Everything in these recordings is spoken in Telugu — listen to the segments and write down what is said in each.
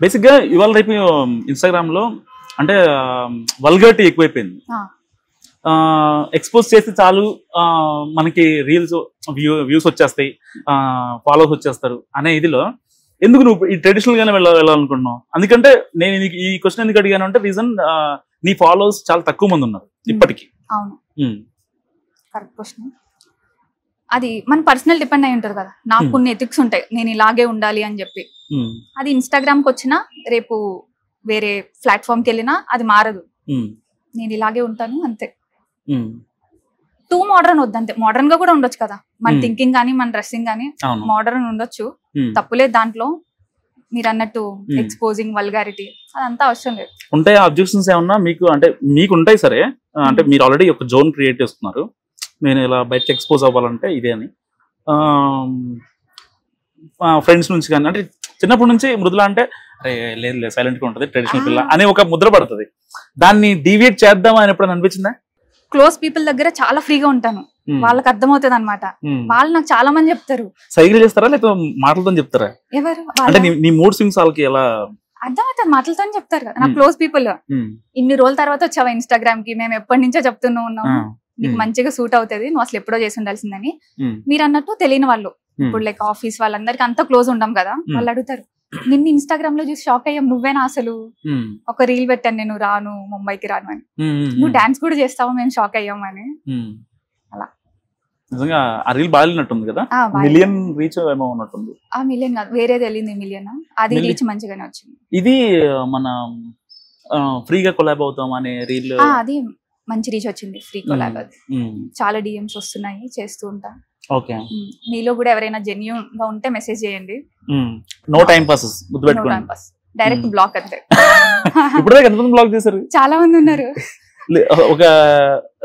బేసిక్ గా ఇవాళ రేపు ఇన్స్టాగ్రామ్ లో అంటే వల్గరిటీ ఎక్కువైపోయింది. ఎక్స్పోజ్ చేస్తే చాలు మనకి రీల్స్ వ్యూస్ వచ్చేస్తాయి, ఫాలోవర్స్ వచ్చేస్తారు అనే ఇదిలో ఎందుకు నువ్వు ఈ ట్రెడిషనల్ గానే వెళ్ళాలనుకుంటున్నావు? ఎందుకంటే నేను ఈ క్వశ్చన్ ఎందుకు అడిగాను అంటే రీజన్ నీ ఫాలోవర్స్ చాలా తక్కువ మంది ఉన్నారు ఇప్పటికి. అవును, కరెక్ట్ క్వశ్చన్. అది మన పర్సనల్ డిపెండ్ అయి ఉంటారు కదా. నాకు కొన్ని ఎథిక్స్ ఉంటాయి, నేను ఇలాగే ఉండాలి అని చెప్పి. అది ఇన్స్టాగ్రామ్ కి వచ్చినా రేపు వేరే ప్లాట్ఫామ్ కి వెళ్ళినా అది మారదు. నేను ఇలాగే ఉంటాను అంతే. Two modern వద్దంతే. మోడర్న్ గా కూడా ఉండొచ్చు కదా, మన థింకింగ్ కానీ మన డ్రెస్సింగ్ కానీ మోడర్న్ ఉండొచ్చు, తప్పులేదు దాంట్లో. మీరు అన్నట్టు ఎక్స్పోజింగ్ వల్గారిటీ అదంతా అవసరం లేదు. ఉంటాయి అబ్జెక్షన్స్ ఏమన్నా మీకు? అంటే మీకు ఉంటాయి సరే, అంటే మీరు ఆల్రెడీ ఒక జోన్ క్రియేట్ చేస్తున్నారు, నేను ఇలా బయటకి ఎక్స్పోజ్ అవ్వాలంటే ఇదే అని. ఫ్రెండ్స్ నుంచి కానీ అంటే చిన్నప్పటి నుంచి మృదుల అంటే అరే లేదు లేదు సైలెంట్ గా ఉంటుంది ట్రెడిషనల్ పిల్ల అనే ఒక ముద్ర పడుతుంది. దాన్ని డీవియేట్ చేద్దామా అని ఎప్పుడైనా అనిపించిందా? క్లోజ్ పీపుల్ దగ్గర చాలా ఫ్రీగా ఉంటాను, వాళ్ళకి అర్థమవుతుంది అనమాట. వాళ్ళు నాకు చాలా మంది చెప్తారు. సైకిల్ చేస్తారా లేకపోతే మాటలతో చెప్తారా? ఎవరు అంటే నీ మూడ్ స్వింగ్స్ వాళ్ళకి ఎలా అర్థమవుతుంది? మాటలతో చెప్తారు కదా. నా క్లోజ్ పీపుల్ ఇన్ని రోజుల తర్వాత వచ్చావా ఇన్స్టాగ్రామ్ కి, మేము ఎప్పటి నుంచో చెప్తూనే ఉన్నాము నీకు మంచిగా సూట్ అవుతుంది, నువ్వు అసలు ఎప్పుడో చేసి ఉండాల్సిందని. మీరు అన్నట్టు తెలియని వాళ్ళు ఇప్పుడు లైక్ ఆఫీస్ వాళ్ళందరికి అంత క్లోజ్ ఉండం కదా, వాళ్ళు అడుగుతారు నిన్ను ఇన్స్టాగ్రామ్ లో చూసి షాక్ అయ్యాం, నువ్వేనా అసలు? ఒక రీల్ పెట్టాను నేను రాను ముంబైకి రాను అని, నువ్వు డాన్స్ కూడా చేస్తావు, మేము షాక్ అయ్యాం అని. అలా నిజంగా ఆ రీల్ బాగాలేనట్టుంది కదా, మిలియన్ రీచ్ ఏమో ఉన్నట్టుంది. ఆ మిలియన్ కాదు, వేరేది వెళ్ళింది మిలియన్, అది రీచ్ మంచిగానే వచ్చింది. ఇది మన ఫ్రీగా కొలాబ్ అవుతాం అనే రీల్, అది మంచి రీచ్ వచ్చింది. ఫ్రీ కొలాబ్, అది చాలా డిఎమ్స్ వస్తున్నాయి, చేస్తూ ఉంటా. ఓకే, మీలో కూడా ఎవరైనా జెన్యూన్ గా ఉంటే మెసేజ్ చేయండి. నో టైం పాసెస్ గుర్తుపెట్టుకోండి, డైరెక్ట్ బ్లాక్ అంతే. ఇప్పుడే ఎంతమంది బ్లాక్ చేశారు? చాలా మంది ఉన్నారు, ఒక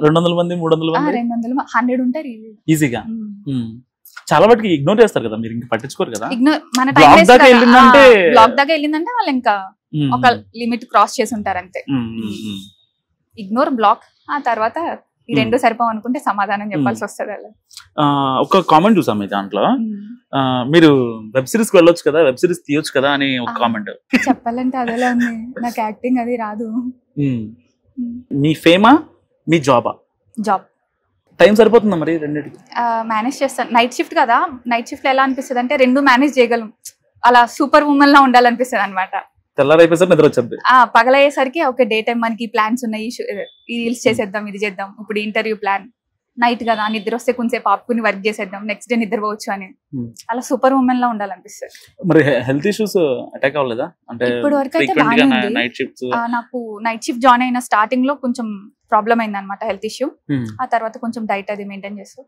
200 మంది 300 మంది 200 100 ఉంటారు ఈజీగా. చాలా వాటికి ఇగ్నోర్ చేస్తారు కదా, మీరు ఇంకా పట్టించుకోరు కదా. మన టైం బ్లాక్ దాకా వెళ్ళిందంటే వాళ్ళు ఇంకా ఒక లిమిట్ క్రాస్ చేసి ఉంటారు అంతే. ఇగ్నోర్, బ్లాక్, ఆ తర్వాత ఈ రెండు సరిపోం అనుకుంటే సమాధానం చెప్పాల్సి వస్తుంది. ఒక కామెంట్ చూసాం మీ దాంట్లో, మీరు వెబ్ సిరీస్ కి వెళ్ళొచ్చు కదా, వెబ్ సిరీస్ తీయొచ్చు కదా అని ఒక కామెంట్. చెప్పాలంటే అదేలా ఉంది, నాకు యాక్టింగ్ అది రాదు. మీ ఫేమా మీ జాబా? జాబ్. టైం సరిపోతుందా మరి రెండింటికి? మేనేజ్ చేస్తాను. నైట్ షిఫ్ట్ కదా, నైట్ షిఫ్ట్ ఎలా అనిపిస్తుంది అంటే రెండు మేనేజ్ చేయగలం, అలా సూపర్ ఉమెన్ లా ఉండాలనిపిస్తుంది అనమాట. తెల్లారైపోయేసరికి నిద్ర వచ్చింది. పగలయ్యేసరికి ఓకే డే టైం మనకి ప్లాన్స్ ఉన్నాయి, ఈ రీల్స్ చేసేద్దాం, ఇది చేద్దాం, ఇప్పుడు ఇంటర్వ్యూ ప్లాన్. నైట్ కదా నిద్ర వస్తే కొంచెంసేపు ఆపుకుని వర్క్ చేసేద్దాం, నెక్స్ట్ డే నిద్రపోవచ్చు అని, అలా సూపర్ ఉమెన్ లా ఉండాలనిపిస్తుంది. మరి హెల్త్ ఇష్యూస్ అటాక్ అవ్వలేదా? అంటే ఇప్పుడు వరకు అయితే నాకు నైట్ షిఫ్ట్ జాయిన్ అయిన స్టార్టింగ్ లో కొంచెం ప్రాబ్లం అయింది అనమాట, హెల్త్ ఇష్యూ. ఆ తర్వాత కొంచెం డైట్ అది మెయింటైన్ చేస్తూ,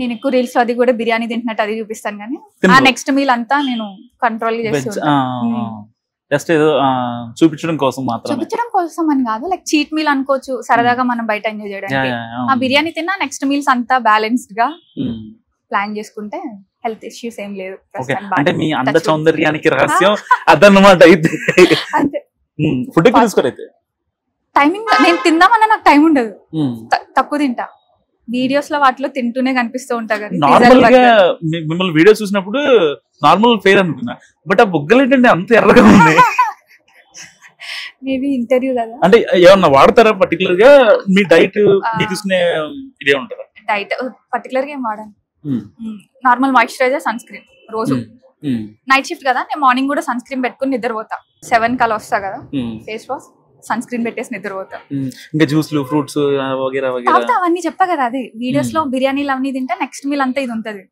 నేను ఎక్కువ రీల్స్ అది కూడా బిర్యానీ తింటున్నట్టు అది చూపిస్తాను, కానీ ఆ నెక్స్ట్ మీల్ అంతా నేను కంట్రోల్ చేస్తాను. జస్ట్ ఏదో చూపించడం కోసం మాత్రం, చూపించడం కోసం అని కాదు, లైక్ చీట్ మీల్ అనుకోవచ్చు, సరదాగా మనం బయట ఎంజాయ్ చేయడానికి. ఆ బిర్యానీ తిన్నా నెక్స్ట్ మీల్స్ అంతా బ్యాలెన్స్డ్ గా ప్లాన్ చేసుకుంటే హెల్త్ ఇష్యూస్ ఏం లేదు. అంటే మీ అంద సౌందర్యానికి రహస్యం అదన్నమాట. అయితే ఫుడ్ ఎక్కువ తీసుకోరైతే టైమింగ్, నేను తిందామన్నా నాకు టైం ఉండదు, తక్కువ తింటా. వీడియోస్ లో వాటిలో తింటూనే కనిపిస్తూ ఉంటా కదా. నార్మల్ గా మిమ్మల్ని వీడియో చూసినప్పుడు నార్మల్ ఫేర్ అనుకున్నా, బట్ ఆ బుగ్గలు ఏంటంటే అంత ఎర్రగా ఉంది. మేబీ ఇంటర్వ్యూ కదా. అంటే ఏమన్నా వాడతారా పర్టికులర్ గా? మీ డైట్ తీసుకునే ఇదే ఉంటుందా? డైట్ పర్టికులర్ గా ఏం వాడాను, నార్మల్ మాయిశ్చరైజర్, సన్ స్క్రీన్ రోజు. నైట్ షిఫ్ట్ కదా, నేను మార్నింగ్ కూడా సన్ స్క్రీన్ పెట్టుకుని నిద్రపోతా. 7 కల్లా వస్తా కదా, ఫేస్ వాష్, సన్ స్క్రీన్ పెట్టేసి నిద్రపోతా. ఇంకా జ్యూస్లు, ఫ్రూట్స్ అవన్నీ చెప్పా కదా, అది వీడియోస్ లో బిర్యానీలు అవన్నీ తింటే నెక్స్ట్ మీల్ అంతా ఇది ఉంటది.